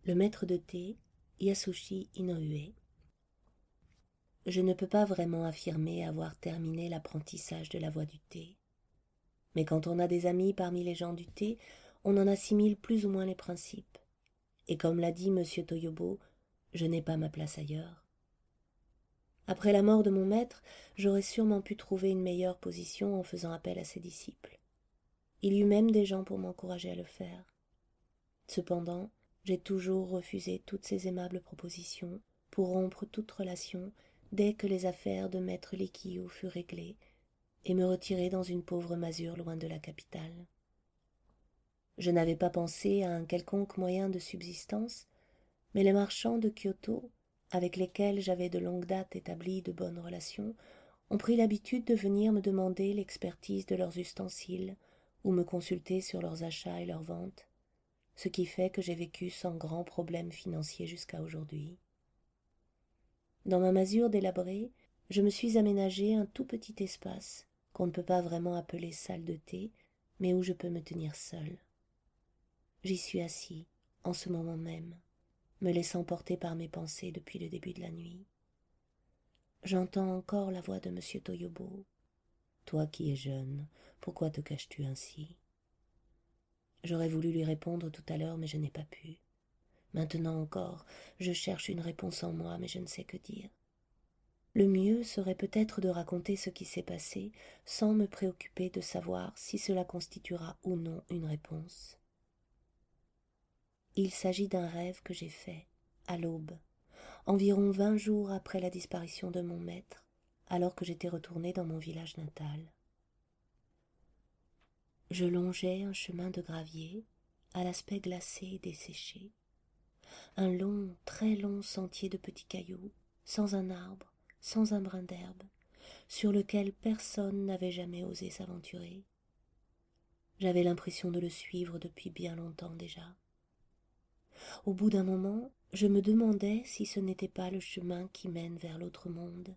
Le maître de thé, Yasushi Inoue. Je ne peux pas vraiment affirmer avoir terminé l'apprentissage de la voie du thé. Mais quand on a des amis parmi les gens du thé, on en assimile plus ou moins les principes. Et comme l'a dit M. Toyobo, je n'ai pas ma place ailleurs. Après la mort de mon maître, j'aurais sûrement pu trouver une meilleure position en faisant appel à ses disciples. Il y eut même des gens pour m'encourager à le faire. Cependant, j'ai toujours refusé toutes ces aimables propositions pour rompre toute relation dès que les affaires de maître Likiyu furent réglées et me retirer dans une pauvre masure loin de la capitale. Je n'avais pas pensé à un quelconque moyen de subsistance, mais les marchands de Kyoto, avec lesquels j'avais de longue date établi de bonnes relations, ont pris l'habitude de venir me demander l'expertise de leurs ustensiles ou me consulter sur leurs achats et leurs ventes, ce qui fait que j'ai vécu sans grand problème financier jusqu'à aujourd'hui. Dans ma masure délabrée, je me suis aménagé un tout petit espace qu'on ne peut pas vraiment appeler salle de thé, mais où je peux me tenir seul. J'y suis assis, en ce moment même, me laissant porter par mes pensées depuis le début de la nuit. J'entends encore la voix de M. Toyobo. « Toi qui es jeune, pourquoi te caches-tu ainsi ?» J'aurais voulu lui répondre tout à l'heure, mais je n'ai pas pu. Maintenant encore, je cherche une réponse en moi, mais je ne sais que dire. Le mieux serait peut-être de raconter ce qui s'est passé sans me préoccuper de savoir si cela constituera ou non une réponse. Il s'agit d'un rêve que j'ai fait, à l'aube, environ 20 jours après la disparition de mon maître, alors que j'étais retournée dans mon village natal. Je longeais un chemin de gravier, à l'aspect glacé et desséché. Un long, très long sentier de petits cailloux, sans un arbre, sans un brin d'herbe, sur lequel personne n'avait jamais osé s'aventurer. J'avais l'impression de le suivre depuis bien longtemps déjà. Au bout d'un moment, je me demandais si ce n'était pas le chemin qui mène vers l'autre monde,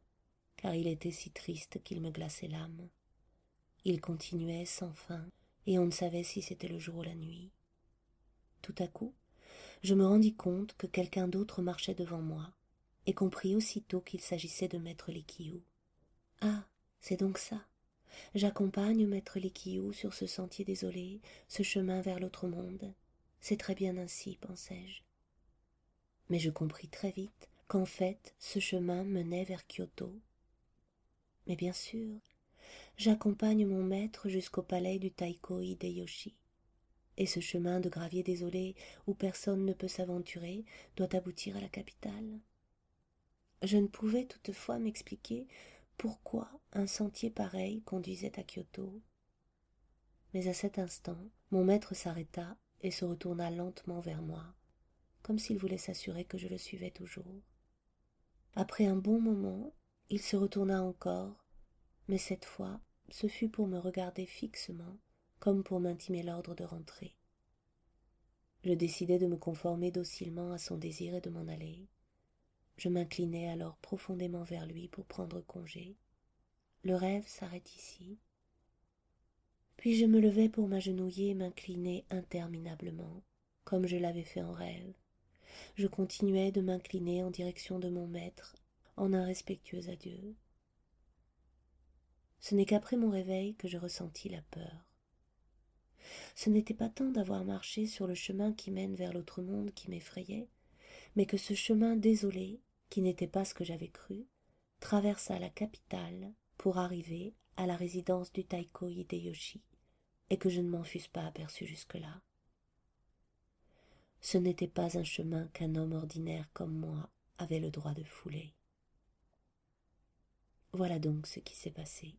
car il était si triste qu'il me glaçait l'âme. Il continuait sans fin, et on ne savait si c'était le jour ou la nuit. Tout à coup, je me rendis compte que quelqu'un d'autre marchait devant moi, et compris aussitôt qu'il s'agissait de maître Likiyu. Ah, c'est donc ça. J'accompagne maître Likiyu sur ce sentier désolé, ce chemin vers l'autre monde. C'est très bien ainsi, pensai-je. Mais je compris très vite qu'en fait, ce chemin menait vers Kyoto. Mais bien sûr, j'accompagne mon maître jusqu'au palais du Taiko Hideyoshi. Et ce chemin de gravier désolé où personne ne peut s'aventurer doit aboutir à la capitale. Je ne pouvais toutefois m'expliquer pourquoi un sentier pareil conduisait à Kyoto. Mais à cet instant, mon maître s'arrêta et se retourna lentement vers moi, comme s'il voulait s'assurer que je le suivais toujours. Après un bon moment, il se retourna encore, mais cette fois, ce fut pour me regarder fixement, comme pour m'intimer l'ordre de rentrer. Je décidai de me conformer docilement à son désir et de m'en aller. Je m'inclinai alors profondément vers lui pour prendre congé. Le rêve s'arrête ici. Puis je me levai pour m'agenouiller et m'incliner interminablement, comme je l'avais fait en rêve. Je continuai de m'incliner en direction de mon maître, en un respectueux adieu. Ce n'est qu'après mon réveil que je ressentis la peur. Ce n'était pas tant d'avoir marché sur le chemin qui mène vers l'autre monde qui m'effrayait, mais que ce chemin désolé, qui n'était pas ce que j'avais cru, traversa la capitale pour arriver à la résidence du Taiko Hideyoshi, et que je ne m'en fusse pas aperçu jusque-là. Ce n'était pas un chemin qu'un homme ordinaire comme moi avait le droit de fouler. Voilà donc ce qui s'est passé.